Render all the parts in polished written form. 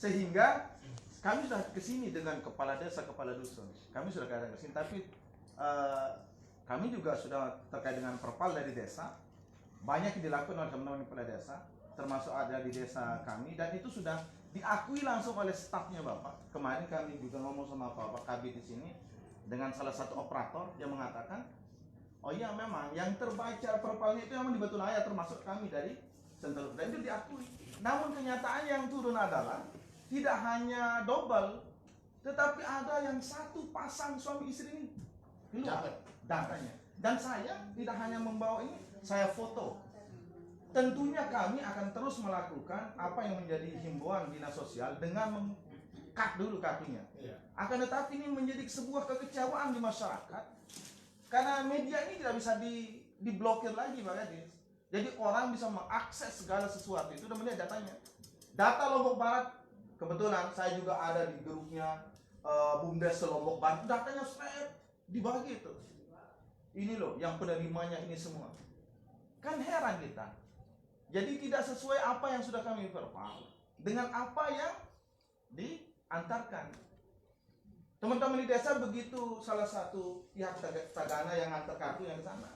Sehingga kami sudah kesini dengan kepala desa, kepala dusun. Kami sudah ke sini, tapi kami juga sudah terkait dengan perpal dari desa. Banyak yang dilakukan oleh teman-teman kepala desa, termasuk ada di desa kami, dan itu sudah diakui langsung oleh stafnya Bapak. Kemarin kami juga ngomong sama Bapak Kabid di sini dengan salah satu operator yang mengatakan, oh iya memang yang terbaik cara perpalnya itu memang di Batulaya, termasuk kami dari Sentul, dan itu diakui. Namun kenyataan yang turun adalah tidak hanya double, tetapi ada yang satu pasang suami istri ini keluar datanya. Dan saya tidak hanya membawa ini, saya foto. Tentunya kami akan terus melakukan apa yang menjadi himbauan dinas sosial dengan mengkat dulu kartunya. Akan tetapi ini menjadi sebuah kekecewaan di masyarakat karena media ini tidak bisa diblokir lagi Pak Kadis. Jadi orang bisa mengakses segala sesuatu itu dan melihat datanya. Data Lombok Barat, kebetulan saya juga ada di grupnya BUMDes Lombok Barat, datanya straight dibagi itu. Ini loh yang penerimanya ini semua. Kan heran kita. Jadi tidak sesuai apa yang sudah kami verbal dengan apa yang diantarkan. Teman-teman di desa begitu salah satu pihak tagana yang antar kartu yang ke sana.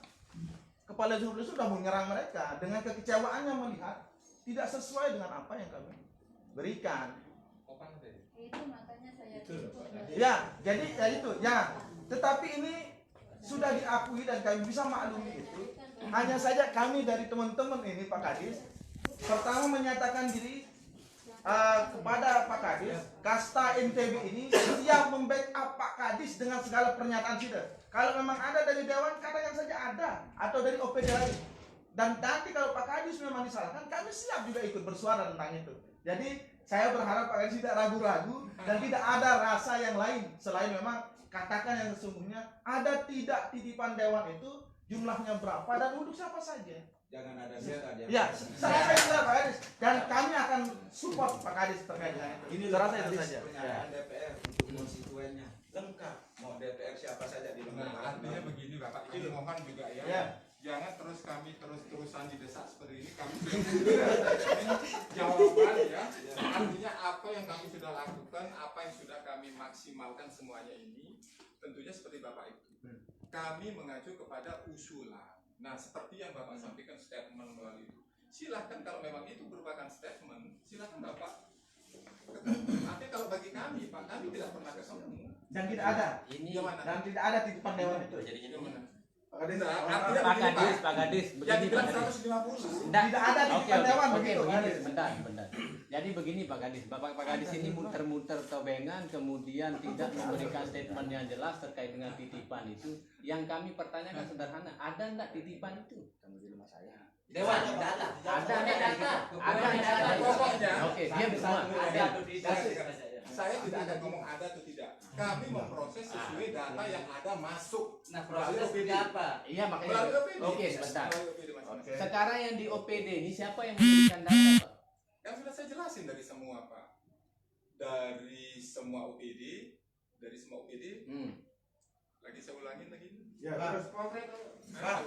Kepala desa sudah menyerang mereka dengan kekecewaannya melihat tidak sesuai dengan apa yang kami berikan. Itu makanya saya Ya, jadi ya itu ya. Tetapi ini sudah diakui dan kami bisa maklumi itu. Hanya saja kami dari teman-teman ini Pak Kadis pertama menyatakan diri kepada Pak Kadis, Kasta NTB ini siap membackup Pak Kadis dengan segala pernyataan kita. Kalau memang ada dari Dewan, katakan saja ada, atau dari OPD lain. Dan nanti kalau Pak Kadis memang disalahkan, kami siap juga ikut bersuara tentang itu. Jadi saya berharap Pak Kadis tidak ragu-ragu dan tidak ada rasa yang lain selain memang katakan yang sesungguhnya ada tidak titipan Dewan itu jumlahnya berapa dan untuk siapa saja. Jangan ada duka dia. Ya, saya kira Pak Kadis dan kami akan support Pak Kadis terkait dengan itu. Ini Saya rasa Pak itu Kadis, saja. pernyataan DPR untuk konstituennya lengkap. Mau DPR siapa saja di Nah, artinya begini Bapak, ini mohon juga ya. Ya. Jangan terus kami terus-terusan didesak seperti ini. Kami sudah jawaban ya. Artinya apa yang kami sudah lakukan, apa yang sudah kami maksimalkan semuanya ini, tentunya seperti Bapak itu. Kami mengacu kepada usulan. Nah, seperti yang Bapak sampaikan statement melalui itu. Silahkan kalau memang itu merupakan statement, silahkan Bapak. Tapi kalau bagi kami, Pak, kami tidak pernah ketemu. Dan tidak ada. Dan tidak ada titipan Dewan itu. Jadi gini Pak Kadis, Pak Gadis, Yang begini dibilang Pak Gadis. 150. tidak ada titipan Dewan begitu. Begini, bentar. Jadi begini Pak Gadis, Pak Gadis ini muter-muter tobengan, kemudian tidak memberikan statement yang jelas terkait dengan titipan itu. Yang kami pertanyakan sederhana, ada enggak titipan itu? Kamu di rumah saya. Dewan data. Ada enggak data? Ada data. Pokoknya, Oke, dia bisa. saya tidak akan ngomong ada atau tidak. Kami memproses sesuai data yang ada masuk. Nah, prosesnya apa? Iya makanya. Melalui OPD. Oke, sebentar. Melalui OPD masing-masing. Sekarang yang di OPD ini siapa yang memberikan data, Pak? Yang sudah saya jelasin dari semua Pak. Dari semua OPD, lagi saya ulangin lagi. Ya, terus. Nah,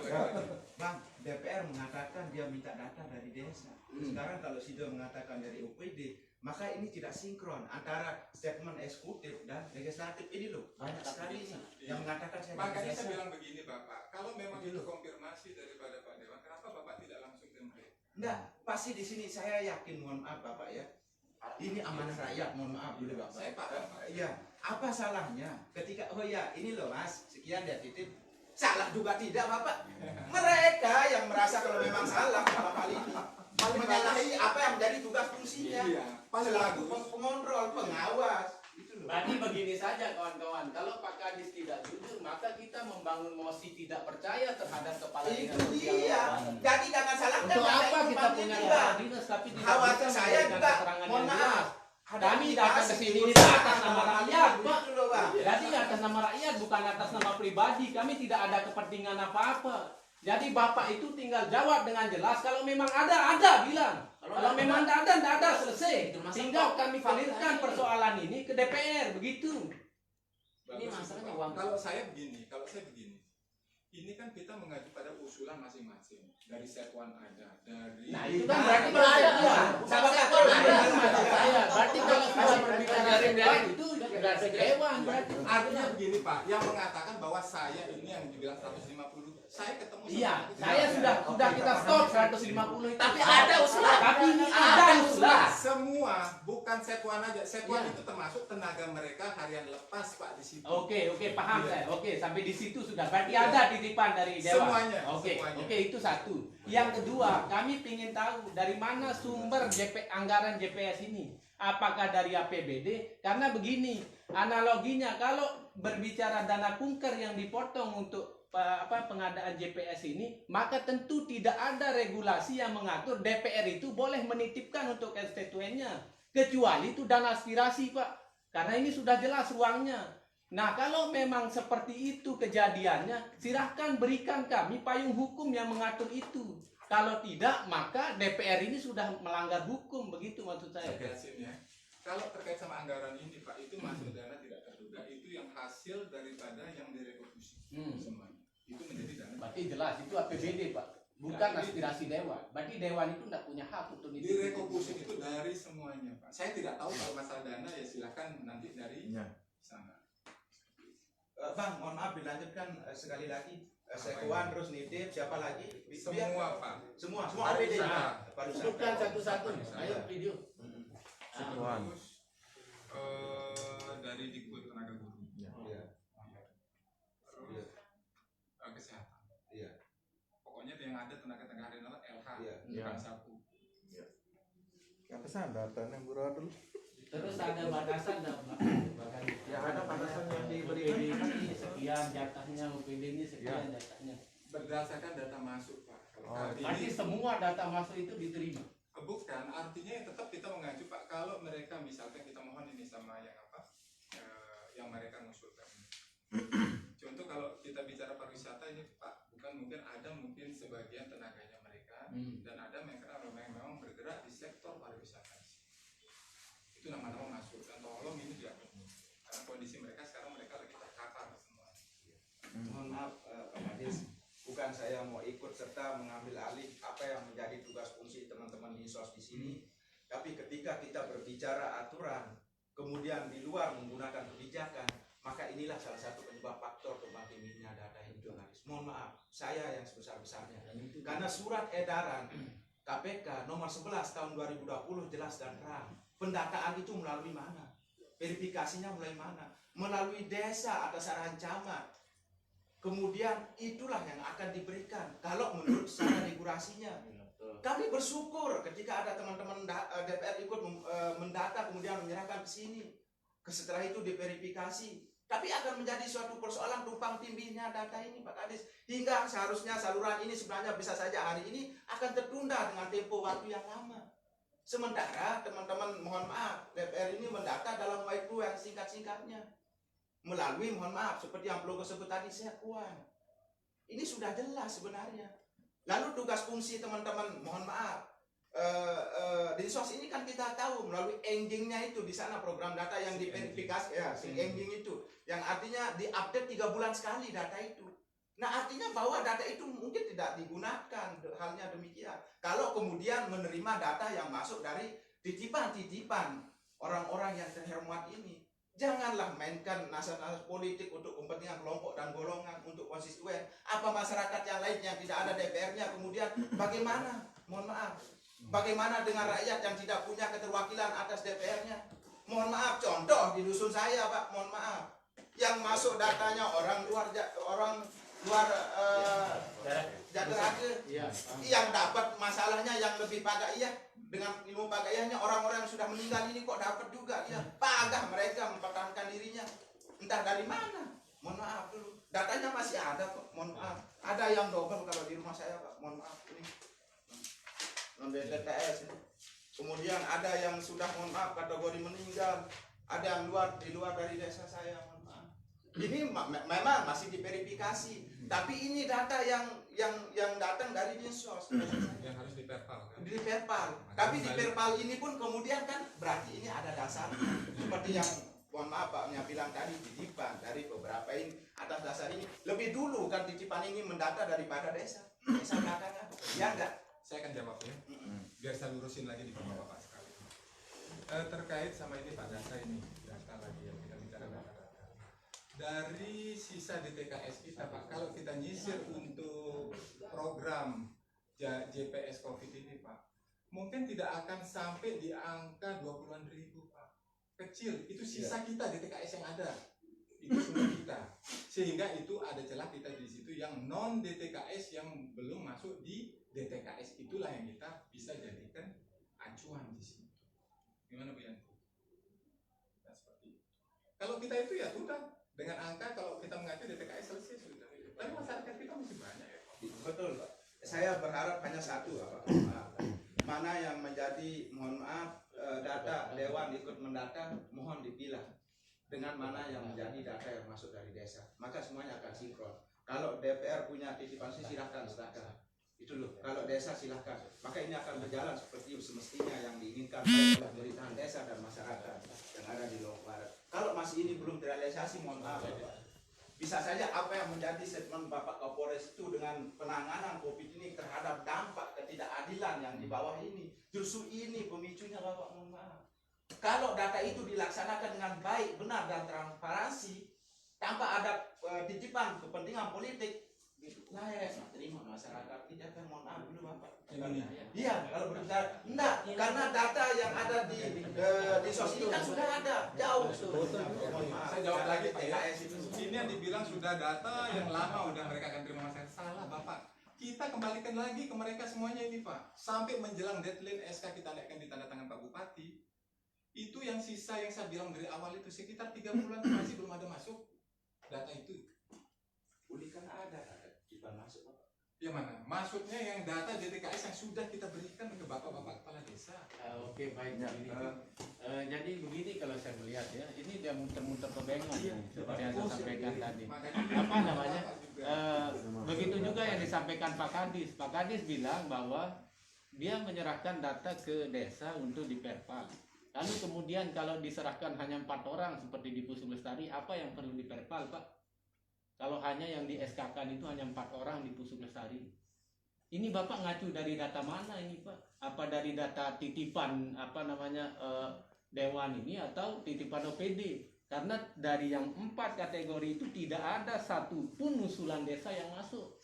Bang, DPR mengatakan dia minta data dari desa. Sekarang kalau Sido mengatakan dari OPD, maka ini tidak sinkron antara statement eksekutif dan legislatif. Ini loh, banyak sekali ini yang mengatakan saya dari makanya desa. saya bilang begini Bapak, kalau memang itu konfirmasi daripada Pak Dewan, kenapa Bapak tidak langsung ke mereka? Enggak, pasti di sini saya yakin, mohon maaf Bapak ya. Ini amanah rakyat, mohon maaf dulu Bapak. Saya paham Pak. Iya, apa salahnya ketika oh ya ini loh Mas, sekian dia titip. Salah juga tidak Bapak. Mereka yang merasa kalau memang salah dalam hal ini menyalahi apa yang menjadi tugas fungsinya. Iya, paling Selaku bagus. pengontrol, pengawas. Itu loh. Berarti begini saja kawan-kawan, kalau Pak Kadis tidak jujur, maka kita membangun mosi tidak percaya terhadap kepala dinas. Itu dia. Jadi jangan salahkan. Untuk ada apa kita ikutan punya ini, kepala Bang. dinas tapi tidak Khawatir bisa saya memberikan juga, keterangan mohon yang maaf. jelas. Ada Kami datang ke indikasi sini berusaha atas nama dalam hal ini rakyat, Pak. begitu loh, Bang. Jadi atas nama rakyat, bukan atas nama pribadi. Kami tidak ada kepentingan apa-apa. Jadi Bapak itu tinggal jawab dengan jelas. Kalau memang ada bilang. Kalau memang tidak ada, selesai. Tinggal kami clearkan persoalan ini ke DPR, begitu. Ini Bagus, masalahnya Pak. uang. Kalau saya begini, ini kan kita mengacu pada usulan masing-masing. Dari Setwan ada, dari Nah itu kan berarti Ada. proses dia. Sabar, Nah, itu maksud saya. Berarti kalau Sudah dewan berarti. Artinya begini Pak, yang mengatakan bahwa saya ini yang dibilang 150, saya ketemu sama Iya, itu saya tidak. sudah kita stop 150 itu. Tapi ada usulan. Tapi ini ada usulan. Semua, bukan Sekuan aja. Sekuan Iya. itu termasuk tenaga mereka harian lepas Pak di situ. Oke, paham Iya. saya. Oke, sampai di situ sudah. Berarti Iya. ada titipan dari dewan. Semuanya, Oke, semuanya. oke itu satu. Yang kedua, kami ingin tahu dari mana sumber anggaran JPS ini. Apakah dari APBD? Karena begini, analoginya kalau berbicara dana kunker yang dipotong untuk pengadaan JPS ini, maka tentu tidak ada regulasi yang mengatur DPR itu boleh menitipkan untuk konstituennya, kecuali itu dana aspirasi Pak, karena ini sudah jelas ruangnya. Nah kalau memang seperti itu kejadiannya, silahkan berikan kami payung hukum yang mengatur itu. Kalau tidak, maka DPR ini sudah melanggar hukum, begitu maksud saya. Saya jelasin ya. Kalau terkait sama anggaran ini Pak, itu masuk dana tidak terduga, itu yang hasil daripada yang direkonstruksi semuanya. Itu menjadi dana. Berarti jelas itu APBD Pak, bukan aspirasi dewan. Berarti dewan itu tidak punya hak untuk itu. Direkomposisi itu dari semuanya Pak. Saya tidak tahu kalau masalah dana ya silakan nanti dari Ya. sana. Bang, mohon maaf dilanjutkan sekali lagi. Sekuan terus nitip siapa lagi? Semua Pak. Semua Pariwisata. APD. Pariwisata. Sebutkan satu-satu. Ayo video. Sekuan. Terus dari Dikbud Tenaga Guru. Iya. Terus kesehatan. Iya. Pokoknya yang ada tenaga-tenaga harian LH Iya. bukan Iya. satu. Apa sih datanya buradul? Terus ada batasan enggak Pak? Ya, ada batasan yang UPD diberikan. ini sekian jatahnya, UPD ini sekian jatahnya. Berdasarkan data masuk Pak. Kalau Oh, saat Berarti ini semua data masuk itu diterima. bukan, artinya ya tetap kita mengacu Pak. Kalau mereka misalkan kita mohon ini sama yang apa, yang mereka mengusulkan. Contoh kalau kita bicara pariwisata ini Pak, bukan mungkin ada mungkin sebagian tenaganya mereka dan ada mereka memang bergerak di sektor pariwisata. Itu nama-nama masuk dan tolong ini tidak benar. Karena kondisi mereka sekarang mereka lagi terkapar semua. Mohon maaf Pak Kadis, bukan saya mau ikut serta mengambil alih apa yang menjadi tugas fungsi teman-teman di sos di sini. Tapi ketika kita berbicara aturan, kemudian di luar menggunakan kebijakan, maka inilah salah satu penyebab faktor tumpang tindihnya data ini jurnalis. Mohon maaf, saya yang sebesar-besarnya. Karena surat edaran KPK nomor 11 tahun 2020 jelas dan terang. Pendataan itu melalui mana? Verifikasinya mulai mana? Melalui desa atas arahan camat. Kemudian itulah yang akan diberikan. Kalau menurut cara regulasinya, kami bersyukur ketika ada teman-teman DPR ikut mendata kemudian menyerahkan ke sini. Setelah itu diverifikasi. Tapi akan menjadi suatu persoalan tumpang tindihnya data ini Pak Kadis. Hingga seharusnya saluran ini sebenarnya bisa saja hari ini akan tertunda dengan tempo waktu yang lama. Sementara teman-teman mohon maaf, DPR ini mendata dalam waktu yang singkat-singkatnya. Melalui mohon maaf, seperti yang belum disebut tadi, Sekuan. Ini sudah jelas sebenarnya. Lalu tugas fungsi teman-teman mohon maaf, di sos ini kan kita tahu melalui endingnya itu di sana program data yang diverifikasi ya, ending itu. Yang artinya diupdate 3 bulan sekali data itu. Nah artinya bahwa data itu mungkin tidak digunakan, halnya demikian. Kalau kemudian menerima data yang masuk dari titipan-titipan orang-orang yang terhormat ini, janganlah mainkan nasab-nasab politik untuk kepentingan kelompok dan golongan, untuk konstituen. Apa masyarakat yang lain yang tidak ada DPR-nya kemudian bagaimana? Mohon maaf. Bagaimana dengan rakyat yang tidak punya keterwakilan atas DPR-nya? Mohon maaf, contoh di dusun saya Pak, mohon maaf. Yang masuk datanya orang luar Jateraga, yang dapat masalahnya yang lebih pagaiyah dengan ilmu pagaiyahnya orang-orang yang sudah meninggal ini kok dapat juga ya. Pagah mereka mempertahankan dirinya. Entah dari mana. Mohon maaf dulu. Datanya masih ada kok. Mohon maaf. Ada yang double kalau di rumah saya Pak. Mohon maaf ini. BTTS. Kemudian ada yang sudah mohon maaf kategori meninggal. Ada yang di luar dari desa saya. Mohon maaf. Ini memang masih diverifikasi. Tapi ini data yang datang dari Dinsos. Yang harus diperpal kan? Di perpal. Tapi di perpal ini pun kemudian kan berarti ini ada dasar seperti yang mohon maaf Pak bilang tadi titipan dari beberapa ini atas dasar ini lebih dulu kan titipan ini mendata daripada desa datanya ya enggak. Saya akan jawab ya, biar saya lurusin lagi di bapak-bapak sekali. Terkait sama ini Pak data ini, data lagi yang kita minta dari sisa DTKS kita Pak, kalau kita nyisir untuk program JPS COVID ini Pak, mungkin tidak akan sampai di angka 20-an ribu Pak. Kecil, itu sisa kita DTKS yang ada. Itu sumber kita. Sehingga itu ada celah kita di situ yang non DTKS yang belum masuk di DTKS, itulah yang kita bisa jadikan acuan di situ. Gimana Bu Yanti? Nah, seperti itu. Kalau kita itu ya sudah dengan angka, kalau kita mengacu DTKS selesai sudah. Tapi masyarakat kita masih banyak ya. Betul Pak. Saya berharap hanya satu Pak. Mana yang menjadi, mohon maaf, data Dewan ikut mendata, mohon dipilah dengan mana yang menjadi data yang masuk dari desa. Maka semuanya akan sinkron. Kalau DPR punya titipan silahkan. Itu loh. Kalau desa silahkan. Maka ini akan berjalan seperti semestinya yang diinginkan oleh pemerintahan desa dan masyarakat yang ada di Lombok Barat. Kalau masih ini belum terrealisasi, mohon maaf Pak. Bisa saja apa yang menjadi statement Bapak Kapolres itu dengan penanganan COVID ini terhadap dampak ketidakadilan yang di bawah ini. Justru ini pemicunya Bapak, mohon maaf. Kalau data itu dilaksanakan dengan baik, benar dan transparansi, tanpa ada titipan kepentingan politik, layak terima masyarakat. Tidak akan, mohon maaf dulu Bapak. Iya, kalau berbicara enggak, karena data yang ada di sosial ini kan sudah ada jauh. Saya jawab lagi Pak ya. Ini yang dibilang sudah data yang lama udah mereka akan terima masyarakat. Salah Bapak. Kita kembalikan lagi ke mereka semuanya ini Pak. Sampai menjelang deadline SK kita naikkan di tanda tangan Pak Bupati. Itu yang sisa yang saya bilang dari awal itu sekitar 3 bulan masih belum ada masuk data itu. Pulihkan ada kita masuk Bapak. Ya mana? Maksudnya yang data DTKS yang sudah kita berikan ke bapak-bapak kepala desa. Oke, baik. Jadi begini kalau saya melihat ya, ini dia muter-muter kebengan seperti yang saya sampaikan tadi. Apa namanya? Begitu juga yang disampaikan Pak Kadis. Pak Kadis bilang bahwa dia menyerahkan data ke desa untuk diperpal. Lalu kemudian kalau diserahkan hanya 4 orang seperti di Pusuk Lestari, apa yang perlu diperpal Pak? Kalau hanya yang di SK-kan itu hanya 4 orang di Pusuk Lestari. Ini Bapak ngacu dari data mana ini Pak? Apa dari data titipan Dewan ini atau titipan OPD? Karena dari yang 4 kategori itu tidak ada satupun usulan desa yang masuk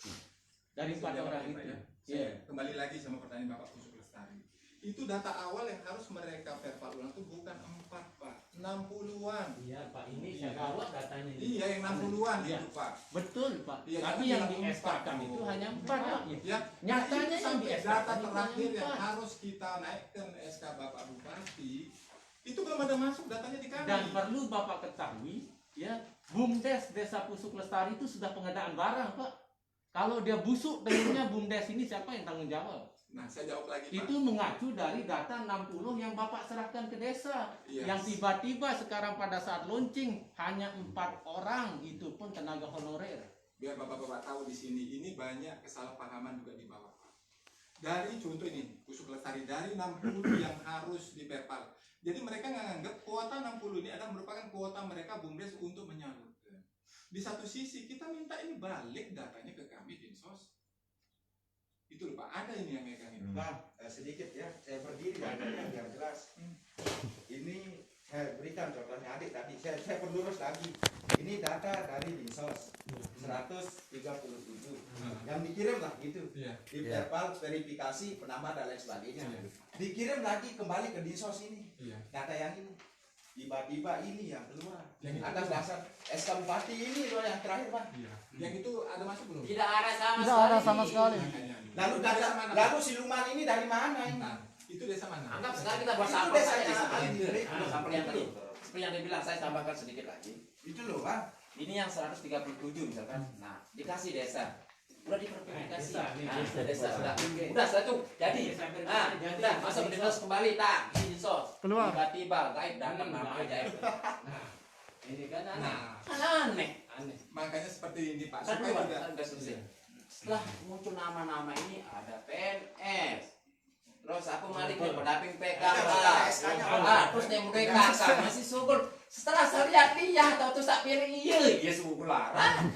dari 4 orang itu. Saya kembali lagi sama pertanyaan Bapak Pusuk Lestari. Itu data awal yang harus mereka verifal ulang itu bukan 4 Pak, 60-an. Iya Pak, ini saya bawa datanya. Iya, yang 60-an Iya. itu Pak. Betul Pak. Iya, Tapi yang di SK-kan itu hanya 4 Pak. Ya, Nyatanya itu yang sampai di SK data itu terakhir hanya yang 4. harus kita naikkan SK Bapak Bupati itu belum ada masuk datanya di kami. Dan perlu Bapak ketahui, ya, BUMDes Desa Pusuk Lestari itu sudah pengadaan barang Pak. Kalau dia busuk dengannya BUMDes ini siapa yang tanggung jawab? Nah, saya jawab lagi Pak. Itu mengacu dari data 60 yang Bapak serahkan ke desa. Yes. Yang tiba-tiba sekarang pada saat launching hanya 4 orang, itu pun tenaga honorer. Biar Bapak-bapak tahu di sini, ini banyak kesalahpahaman juga di bawah Pak. Dari contoh ini, Pusuk Lestari dari 60 yang harus diperpal. Jadi mereka nganggap kuota 60 ini adalah merupakan kuota mereka BUMDes untuk menyalurkan. Di satu sisi kita minta ini balik datanya ke kami Dinsos. Itu loh Pak, ada ini yang megang ini. Bang, sedikit ya, saya berdiri datanya biar jelas. Ini saya berikan contohnya adik tadi, saya pendurus lagi. Ini data dari Dinsos 137. Yang dikirim lah gitu. Di verbal verifikasi penambah dan lain sebagainya. Dikirim lagi kembali ke Dinsos ini. Data yang ini. Tiba-tiba ini yang keluar. Atas dasar SK Bupati ini loh yang terakhir Pak. Yang itu ada masuk belum? Tidak ada sama Tidak sekali. ada sama sekali. Lalu data, lalu siluman ini dari mana ini? Nah, itu desa mana? Anggap sekarang kita buat Itu sampel desa saja di yang sampel yang ahli. sampel yang tadi. Seperti yang dia bilang, saya tambahkan sedikit lagi. Itu loh Pak. Ini yang 137 misalkan. Nah, dikasih desa. Udah diverifikasi. Desa sudah. Udah setelah itu jadi. Udah masuk ke dinas kembali tak di dinsos. Keluar. Tiba-tiba gaib datang nama gaib. Ini kan Aneh. Makanya seperti ini Pak, Kan supaya dua, tidak kan udah selesai. Setelah muncul nama-nama ini ada PNS. Terus aku balik ke pendamping PKK. Terus yang PKK masih subur. Setelah saya lihat atau terus tak pilih iya subur larang.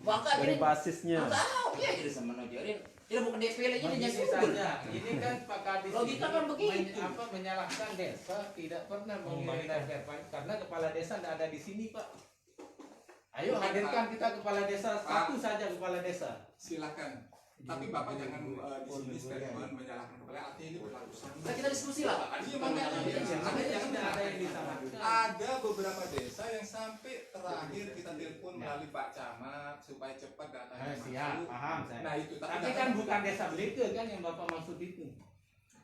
Maka Dari ini basisnya. tahu iya jadi sama nojorin. Ini bukan DPL ini begini subur. saja. Ini kan Pak Kadis Logika ini kan begitu. menyalahkan desa tidak pernah mengirim verify karena kepala desa tidak ada di sini Pak. Ayo hadirkan kita kepala desa, satu saja kepala desa. Silakan. Tapi Bapak jangan di sini statement menyalahkan kepala, artinya ini berlaku sama. Nah, kita diskusi lah Pak. Iya, makanya Ada yang disamakan. ada beberapa desa yang sampai terakhir kita telepon melalui Pak Camat supaya cepat datanya Siap, masuk. paham saya. Nah itu Tapi kan bukan desa Beleke kan yang Bapak maksud itu.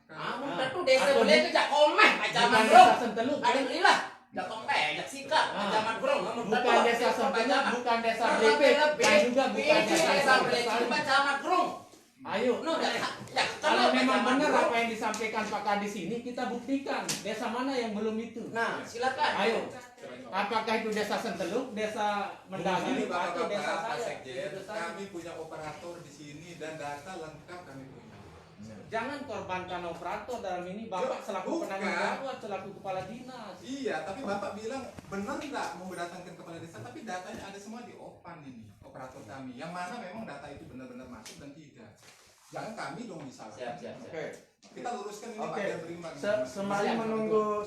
Kamu Ah. tentu desa Atau boleh ke jak komeh Pak Bukan Camat bro. desa Senteluk. Ada belilah. Jak komeh, jak sikap Pak Ah. Camat bro. Bukan desa Senteluk, bukan desa Beleke, dan juga bukan desa desa boleh Senteluk. Pak Camat bro. Ayo. No, Kalau memang benar apa yang disampaikan Pak Kadis ini, kita buktikan desa mana yang belum itu. Nah, silakan. Ayo. Apakah itu desa Senteluk, desa Mendagri, Ini atau desa Bapak saya? Sekjen, Itu saja. kami punya operator di sini dan data lengkap kami punya. Jangan korbankan operator dalam ini. Bapak selaku Bukan. penanggung jawab, selaku kepala dinas. Iya, tapi Bapak bilang benar nggak mau mendatangkan kepala desa, tapi datanya ada semua di OPAN ini, operator kami. Yang mana memang data itu benar-benar masuk dan tidak. Jangan kami dong disalahkan. Siap. Oke. Kita luruskan ini Oke. Pak biar berimbang.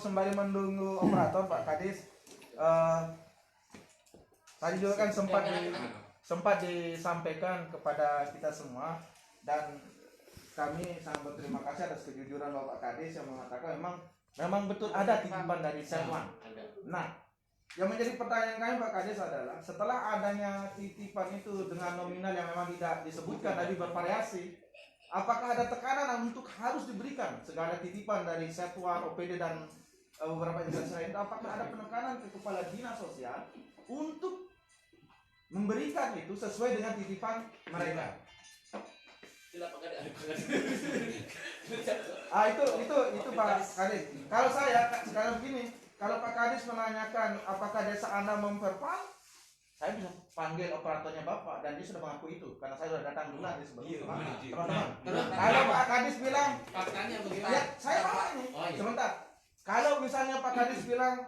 Sembari menunggu operator Pak Kadis, tadi juga kan sempat disampaikan kepada kita semua, dan kami sangat berterima kasih atas kejujuran Bapak Kadis yang mengatakan memang betul ada titipan dari Setwan. Nah, yang menjadi pertanyaan kami Pak Kadis adalah, setelah adanya titipan itu dengan nominal yang memang tidak disebutkan tadi bervariasi, apakah ada tekanan untuk harus diberikan segala titipan dari Setwan, OPD dan beberapa instansi lain? Apakah ada penekanan ke kepala dinas sosial untuk memberikan itu sesuai dengan titipan mereka? Silakan Itu Pak Kadis. Kalau saya sekarang begini, kalau Pak Kadis menanyakan apakah desa Anda memperpal, saya bisa panggil operatornya Bapak dan dia sudah mengaku itu karena saya sudah datang duluan di sebelah teman-teman. Terus Kalau Pak Kadis bilang, faktanya bagaimana? ya saya bawa ini. Oh, iya. Sebentar. Kalau misalnya Pak Kadis bilang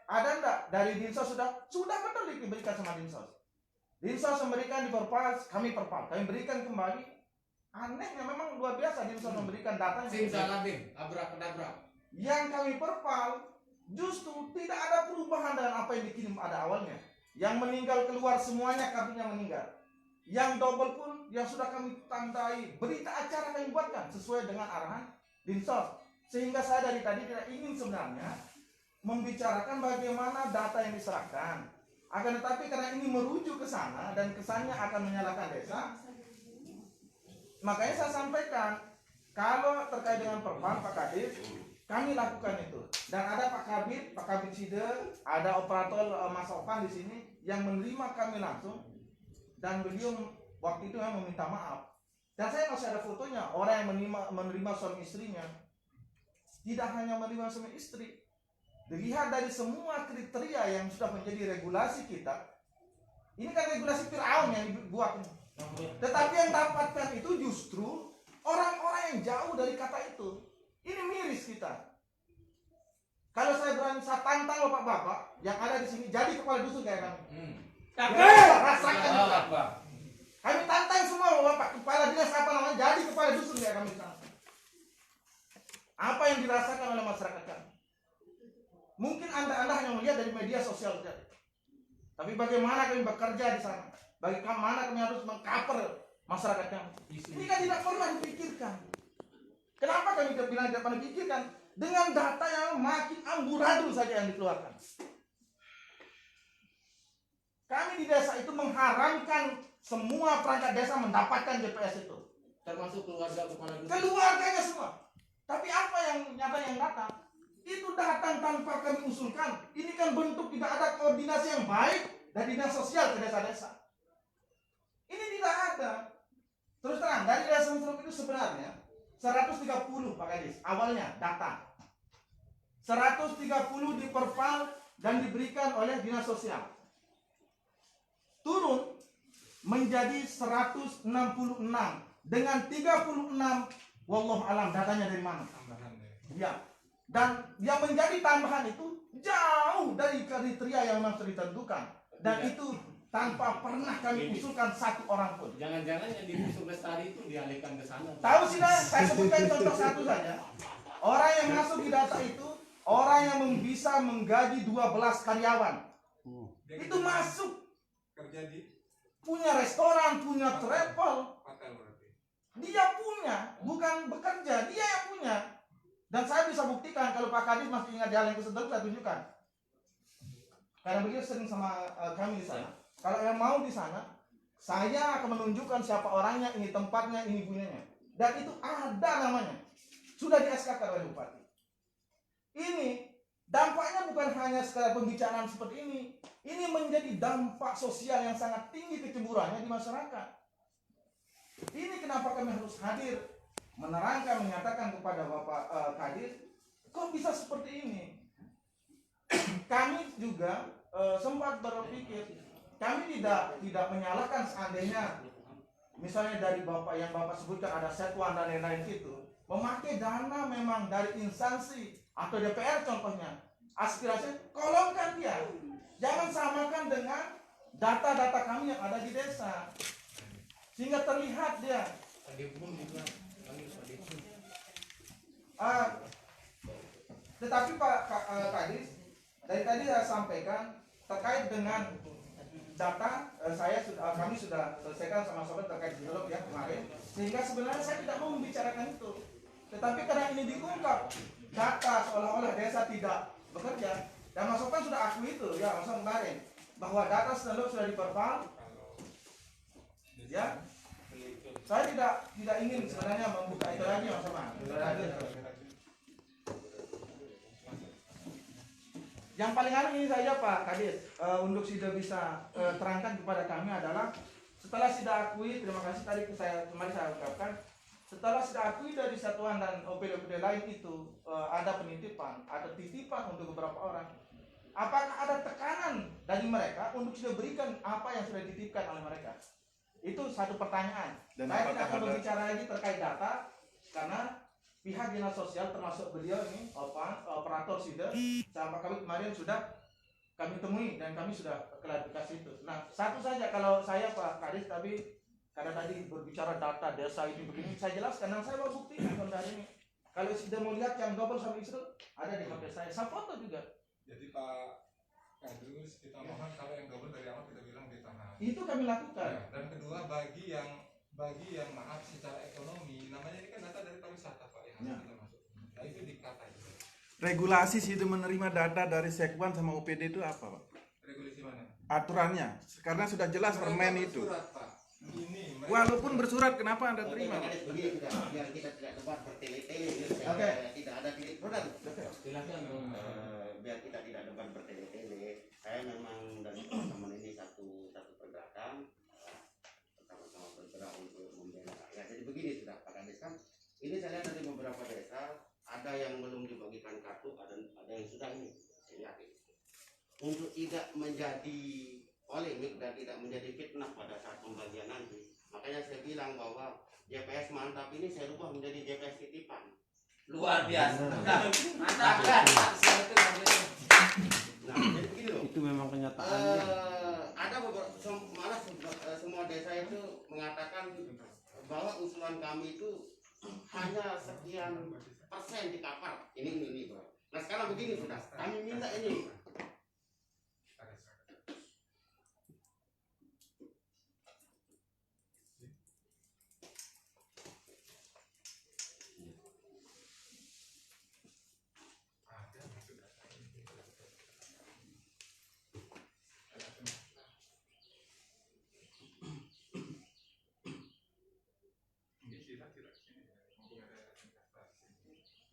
ada enggak dari Dinsos sudah betul diberikan sama Dinsos. Dinsos memberikan di perpal, kami perpal, kami berikan kembali. Anehnya memang luar biasa Dinsos memberikan datanya. Simsalabim, abrakadabra. Yang kami perpal justru tidak ada perubahan dengan apa yang dikirim pada awalnya. Yang meninggal keluar semuanya kartunya meninggal. Yang double pun yang sudah kami tandai, berita acara kami buatkan sesuai dengan arahan Dinsos. Sehingga saya dari tadi tidak ingin sebenarnya membicarakan bagaimana data yang diserahkan. Akan tetapi karena ini merujuk ke sana dan kesannya akan menyalahkan desa, makanya saya sampaikan kalau terkait dengan perpal Pak Kadis, kami lakukan itu. Dan ada Pak Kabit Side, ada operator Mas Opan di sini yang menerima kami langsung, dan beliau waktu itu memang meminta maaf. Dan saya masih ada fotonya, orang yang menerima suami istrinya. Tidak hanya menerima suami istri, dilihat dari semua kriteria yang sudah menjadi regulasi kita. Ini kan regulasi Fir'aun yang dibuat. Tetapi yang dapatkan itu justru orang-orang yang jauh dari kata itu. Ini miris kita. Kalau saya berani, saya tantang bapak-bapak yang ada di sini jadi kepala dusun kayak kami. Rasakan itu. Kami tantang semua bapak kepala dinas apa namanya jadi kepala dusun kayak kami sekarang. Apa yang dirasakan oleh masyarakat kami? Mungkin anda hanya melihat dari media sosial saja. Tapi bagaimana kami bekerja di sana? Bagaimana kami harus mengcover masyarakat kami? Ini kan tidak pernah dipikirkan. Kenapa kami bilang tidak pernah dipikirkan? Dengan data yang makin amburadul saja yang dikeluarkan. Kami di desa itu mengharamkan semua perangkat desa mendapatkan GPS itu. Termasuk keluarga kepala dusun. Keluarganya semua. Tapi apa yang nyata yang datang? Itu datang tanpa kami usulkan. Ini kan bentuk tidak ada koordinasi yang baik dari dinas sosial ke desa-desa. Ini tidak ada. Terus terang, dari desa Senteluk itu sebenarnya 130 Pak Kadis, awalnya data 130 diperpal dan diberikan oleh dinas sosial. Turun menjadi 166 dengan 36 wallahu alam datanya dari mana? Ya. Dan yang menjadi tambahan itu jauh dari kriteria yang memang sudah ditentukan. Dan itu tanpa pernah kami usulkan satu orang pun. Jangan-jangan yang di Dusun Lestari itu dialihkan ke sana. Tahu sih, saya sebutkan contoh satu saja. Orang yang masuk di data itu orang yang bisa menggaji 12 karyawan. Dia Itu masuk. kerja di Punya restoran, punya travel. hotel berarti. Dia punya, bukan bekerja, dia yang punya. Dan saya bisa buktikan kalau Pak Kadis masih ingat jalan ke Sentul, saya tunjukkan. Karena beliau sering sama kami di sana. Kalau yang mau di sana, saya akan menunjukkan siapa orangnya, ini tempatnya, ini punyanya. Dan itu ada namanya. Sudah di SK oleh Bupati. Ini dampaknya bukan hanya sekedar pembicaraan seperti ini. Ini menjadi dampak sosial yang sangat tinggi kecemburuannya di masyarakat. Ini kenapa kami harus hadir, menerangkan, menyatakan kepada Bapak Kadis, kok bisa seperti ini? Kami juga sempat berpikir, kami tidak menyalahkan seandainya misalnya dari Bapak yang Bapak sebutkan ada Setwan dan lain-lain itu memakai dana memang dari instansi atau DPR contohnya, aspirasi kolongkan dia, jangan samakan dengan data-data kami yang ada di desa sehingga terlihat dia. Tetapi Pak Kadis, dari tadi saya sampaikan terkait dengan data, kami sudah selesaikan sama sobat terkait dialog ya kemarin, sehingga sebenarnya saya tidak mau membicarakan itu. Tetapi karena ini diungkap data seolah-olah desa tidak bekerja, dan Mas Sofyan sudah akui itu ya Mas Sofyan kemarin bahwa data sudah diperval, ya. Saya tidak ingin sebenarnya membuka itu lagi Mas Sofyan. Yang paling aneh ini saja Pak Kadis, untuk sudah bisa terangkan kepada kami adalah setelah sudah akui, terima kasih tadi kemarin saya ungkapkan, setelah sudah akui dari satuan dan OPD-OPD lain itu ada penitipan, ada titipan untuk beberapa orang. Apakah ada tekanan dari mereka untuk sudah berikan apa yang sudah dititipkan oleh mereka? Itu satu pertanyaan. Dan saya tidak akan berbicara lagi terkait data karena pihak dinas sosial termasuk beliau ini operator SIDA sama kami kemarin sudah kami temui dan kami sudah klarifikasi itu. Nah satu saja kalau saya Pak Kadis tapi karena tadi berbicara data desa ini begini saya jelaskan dan saya mau buktikan kalau hari ini kalau sudah mau lihat yang double sama Israel ada di HP saya foto juga. Jadi Pak Kadrus kita mohon kalau yang double dari awal kita bilang ditahan. Itu kami lakukan. Ya, dan kedua bagi yang maaf secara ekonomi namanya ini kan data dari pariwisata Pak yang harus kita masuk. Nah itu dikata itu. Regulasi SIDA menerima data dari Sekwan sama OPD itu apa, Pak? Regulasi mana? Aturannya, karena sudah jelas permen itu. Bersurat, Pak. Ini mereka Walaupun bersurat, kenapa Anda terima, Pak? Begini sudah, biar kita tidak debat bertele-tele, Oke. tidak ada titik berat. Silakan. Biar kita tidak debat bertele-tele, saya memang dari teman-teman ini satu pergerakan, sama-sama bergerak untuk membela rakyat. Jadi begini sudah Pak Kadis kan, ini saya lihat dari beberapa desa ada yang belum dibagikan kartu, ada yang sudah ini, saya yakin. Untuk tidak menjadi polemik dan tidak menjadi fitnah pada saat pembagian nanti, makanya saya bilang bahwa JPS mantap ini saya rubah menjadi JPS titipan. Luar biasa. Mantap kan? Nah, jadi begini loh. Itu memang kenyataannya. Ada beberapa malah semua desa itu mengatakan bahwa usulan kami itu hanya sekian persen di cover. Ini bro. Nah sekarang begini sudah, kami minta ini.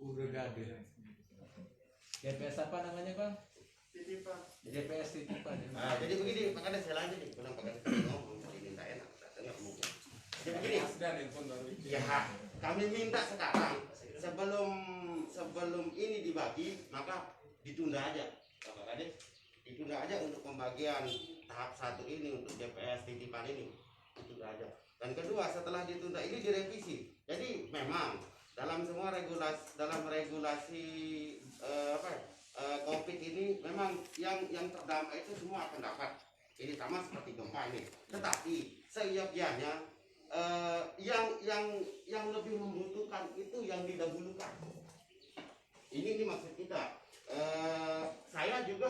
Uregade. JPS apa namanya Bang? Titipan. JPS titipan. Nah, jadi begini, makanya saya lanjut nih, bilang Pak Kadis ngomong, jadi minta enak, saya nggak mungkin. Jadi begini, dan handphone baru ini. ya kami minta sekarang sebelum ini dibagi, maka ditunda aja, Pak Kadis, ditunda aja untuk pembagian tahap 1 ini untuk JPS titipan ini, ditunda aja. Dan kedua, setelah ditunda ini direvisi. Jadi memang dalam semua regulasi COVID ini memang yang terdampak itu semua akan dapat. Ini sama seperti gempa ini. Tetapi seyogyanya yang lebih membutuhkan itu yang didahulukan. Ini maksud kita. Saya juga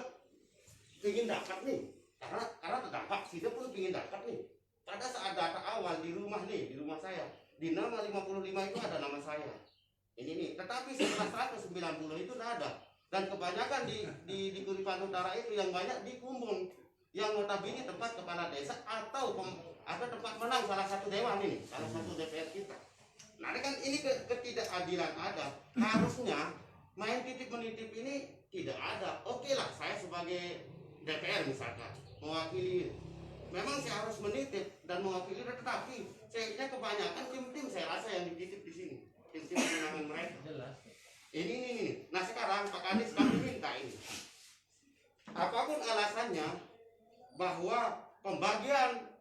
ingin dapat nih Karena terdampak sih dia pun ingin dapat nih. Pada saat data awal di rumah saya, di nama 55 itu ada nama saya. Ini nih, tetapi setelah 190 itu tidak ada. Dan kebanyakan di Kuripan Utara itu yang banyak di Kumbung, yang notabene tempat kepala desa atau ada tempat menang salah satu dewan ini, salah satu DPR kita. Nah, ini kan ini ketidakadilan ada. Harusnya main titip menitip ini tidak ada. Oke lah, saya sebagai DPR misalkan mewakili, memang saya harus menitip dan mewakili, tetapi saya kebanyakan tim saya rasa yang dititip di sini, tim pemenangan mereka. Ini. Nah sekarang Pak Kadis kami minta ini, apapun alasannya, bahwa pembagian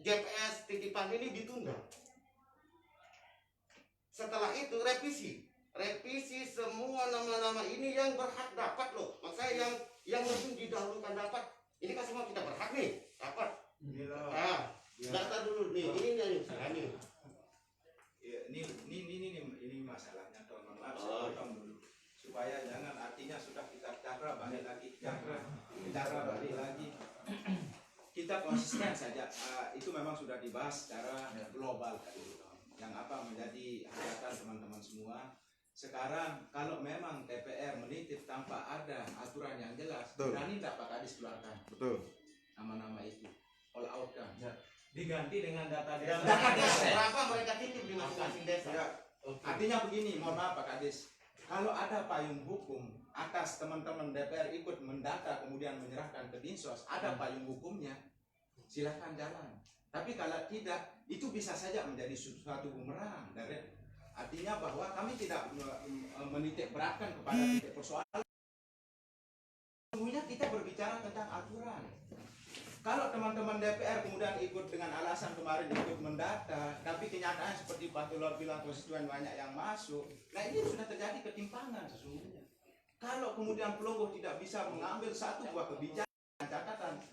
JPS titipan ini ditunda. Setelah itu revisi semua nama-nama ini yang berhak dapat loh. Maksudnya yang mungkin didahulukan dapat. Ini kan semua kita berhak nih dapat. Nah, data dulu nih. Ini masalahnya teman. Saya potong dulu supaya jangan artinya sudah kita bicara balik lagi. Kita konsisten saja. Itu memang sudah dibahas secara global tadi. Yang apa menjadi hajatan teman-teman semua. Sekarang kalau memang DPR menitip tanpa ada aturan yang jelas, berani tidak Pak Kadis keluarkan? Betul. Nama-nama itu all out kan? Diganti dengan data desa. Data desa berapa mereka titip di masing-masing desa? Ya. Artinya begini, mohon maaf Pak Kadis, kalau ada payung hukum atas teman-teman DPR ikut mendata kemudian menyerahkan ke Dinsos, ada payung hukumnya, silahkan jalan. Tapi kalau tidak, itu bisa saja menjadi suatu bumerang. Artinya bahwa kami tidak menitik beratkan kepada titik persoalan. Semuanya kita berbicara tentang aturan. Kalau teman-teman DPR kemudian ikut dengan alasan kemarin ikut mendata, tapi kenyataannya seperti Pak Tulor bilang konstituen banyak yang masuk, nah ini sudah terjadi ketimpangan sesungguhnya. Kalau kemudian Pelungguh tidak bisa mengambil satu buah kebijakan catatan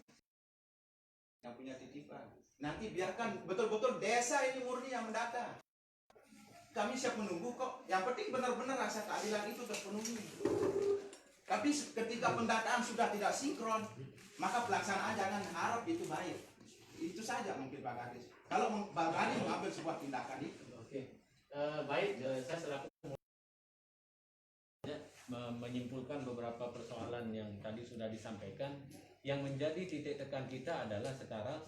yang punya titipan, nanti biarkan betul-betul desa ini murni yang mendata. Kami siap menunggu kok. Yang penting benar-benar rasa keadilan itu terpenuhi. Tapi ketika pendataan sudah tidak sinkron, maka pelaksanaan jangan harap itu baik. Itu saja mungkin Pak Kadis. Kalau Bang Rani mengambil sebuah tindakan itu. Oke. Baik, saya selaku menyimpulkan beberapa persoalan yang tadi sudah disampaikan. Yang menjadi titik tekan kita adalah sekarang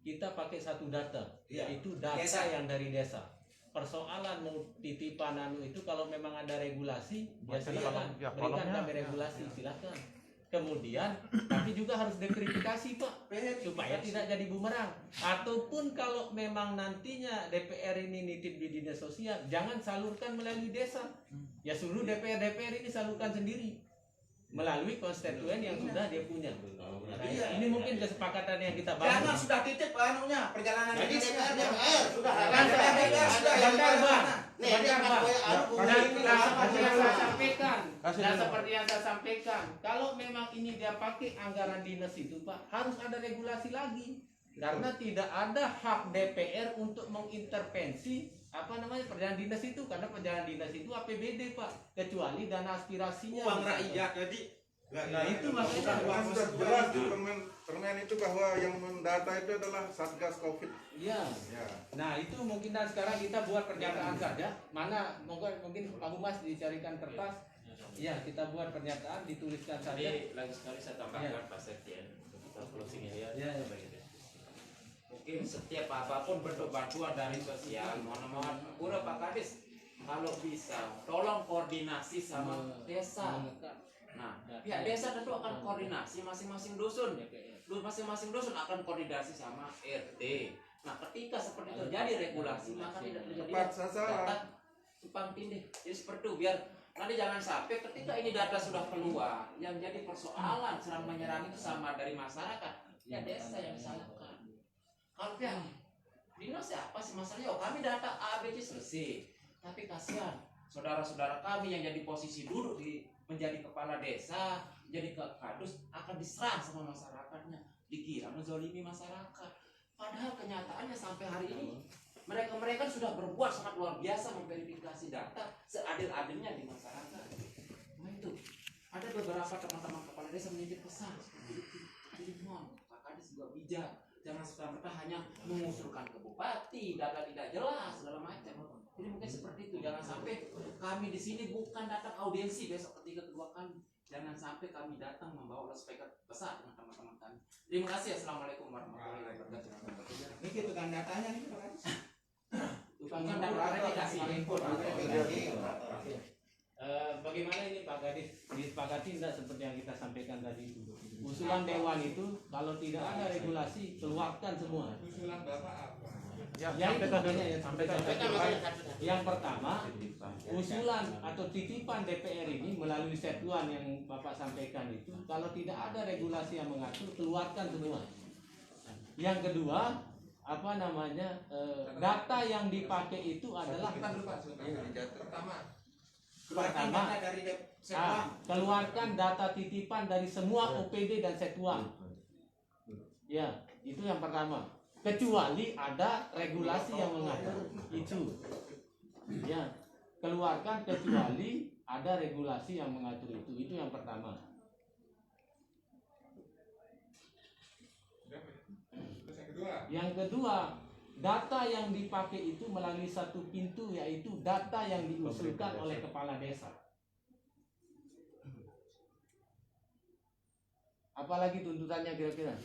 kita pakai satu data, yaitu data yang dari desa. Persoalan mau titipan itu kalau memang ada regulasi, ya silakan berikan kami regulasi, silakan. Kemudian tapi juga harus diverifikasi Pak, supaya tidak jadi bumerang. Ataupun kalau memang nantinya DPR ini nitip di dinas sosial, jangan salurkan melalui desa, ya suruh DPR ini salurkan sendiri melalui konstituen yang sudah dia punya. Nah, ini mungkin kesepakatan yang kita bangun. Jangan sudah titip anunya perjalanan. Jadi DPR sudah seperti yang saya sampaikan, kalau memang ini dia pakai anggaran dinas itu Pak, harus ada regulasi lagi. Karena tidak ada hak DPR untuk mengintervensi perjalanan dinas itu, karena perjalanan dinas itu APBD Pak, kecuali dana aspirasinya Uang rakyat jadi. Nah itu makanya Kan sudah jelas di permen itu bahwa yang mendata itu adalah Satgas Covid. iya. Ya. Nah itu mungkin sekarang kita buat pernyataan saja. Mana mungkin Pak Humas dicarikan kertas. Iya kita buat pernyataan, dituliskan saja. Jadi lagi sekali saya tambahkan Pak Septian untuk kita closing ya. Mungkin setiap apapun bentuk bantuan dari sosial, mohon pura Pak Kadis, kalau bisa tolong koordinasi sama desa. Nah, pihak desa tentu akan koordinasi masing-masing dusun. Masing-masing dusun akan koordinasi sama RT. Nah, ketika seperti terjadi regulasi, maka tidak terjadi data tumpang tindih. Jadi seperti itu, biar nanti jangan sampai ketika ini data sudah keluar, yang jadi persoalan serang menyerang itu sama dari masyarakat, ya desa yang disalahkan. Kalau pihak dinas siapa sih masalahnya? Oh kami data A, B, C selesai. Tapi kasihan saudara-saudara kami yang jadi posisi duduk menjadi kepala desa, menjadi kadus akan diserang sama masyarakatnya, dikira menzolimi masyarakat. Padahal kenyataannya sampai hari ini mereka sudah berbuat sangat luar biasa memverifikasi data seadil-adilnya di masyarakat. Nah itu ada beberapa teman-teman kepala desa menitip pesan seperti itu. Jadi mohon Pak Kades juga bijak, jangan serta-merta hanya mengusulkan ke bupati, data tidak jelas segala macam. Jadi mungkin seperti itu, jangan sampai kami di sini bukan datang audiensi besok ketiga kedua kali. Jangan sampai kami datang membawa loudspeaker besar dengan teman-teman kami. Terima kasih. Assalamualaikum warahmatullahi wabarakatuh. Ini tukang datanya nih Pak Kades. Tukang data verifikasi input. Bagaimana ini Pak Kadis disepakati tidak seperti yang kita sampaikan tadi itu? Usulan Dewan itu kalau tidak ada regulasi keluarkan semua. Usulan Bapak apa? Yang pertamanya yang pertama usulan atau titipan DPR ini melalui setuan yang Bapak sampaikan itu kalau tidak ada regulasi yang mengatur keluarkan semua. Yang kedua apa namanya data yang dipakai itu adalah pertama dari keluarkan data titipan dari semua OPD dan setuan. Ya, itu yang pertama. Kecuali ada regulasi yang mengatur itu. Ya, keluarkan kecuali ada regulasi yang mengatur itu. Itu yang pertama. Terus yang kedua? Yang kedua, data yang dipakai itu melalui satu pintu, yaitu data yang diusulkan oleh kepala desa. Apalagi tuntutannya kira-kira?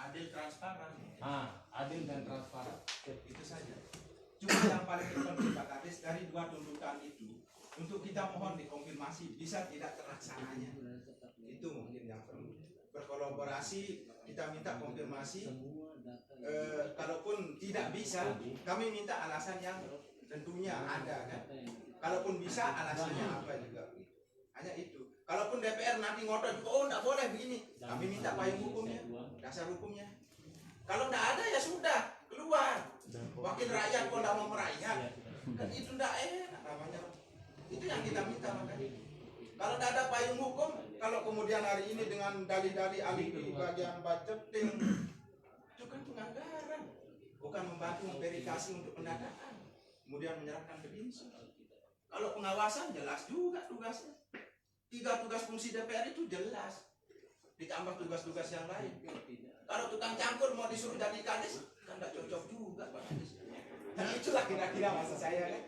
adil transparan. Adil dan transparan. Itu saja. Cuma yang paling penting Pak Kades dari dua tuntutan itu untuk kita mohon dikonfirmasi bisa tidak terlaksananya. Itu mungkin yang perlu. Berkolaborasi kita minta konfirmasi. Kalaupun tidak bisa, kami minta alasan yang tentunya ada kan. Kalaupun bisa alasannya apa juga. Hanya itu. Kalaupun DPR nanti ngotot juga, oh enggak boleh begini. Kami minta payung hukumnya, dasar hukumnya. Kalau enggak ada ya sudah, keluar. Wakil rakyat kok enggak mau merakyat. Kan itu enggak enak namanya. Itu yang kita minta makanya. Kalau enggak ada payung hukum, kalau kemudian hari ini dengan dalih-dalih alibi bagian budgeting, itu kan penganggaran. Bukan membantu memverifikasi untuk pendanaan. Kemudian menyerahkan ke Dinsus. Kalau pengawasan jelas juga tugasnya. 3 tugas fungsi DPR itu jelas. Ditambah tugas-tugas yang lain. Kalau tukang cangkur mau disuruh jadi kades, kan tidak cocok juga Pak Kades. Dan itulah kira-kira masa saya kan.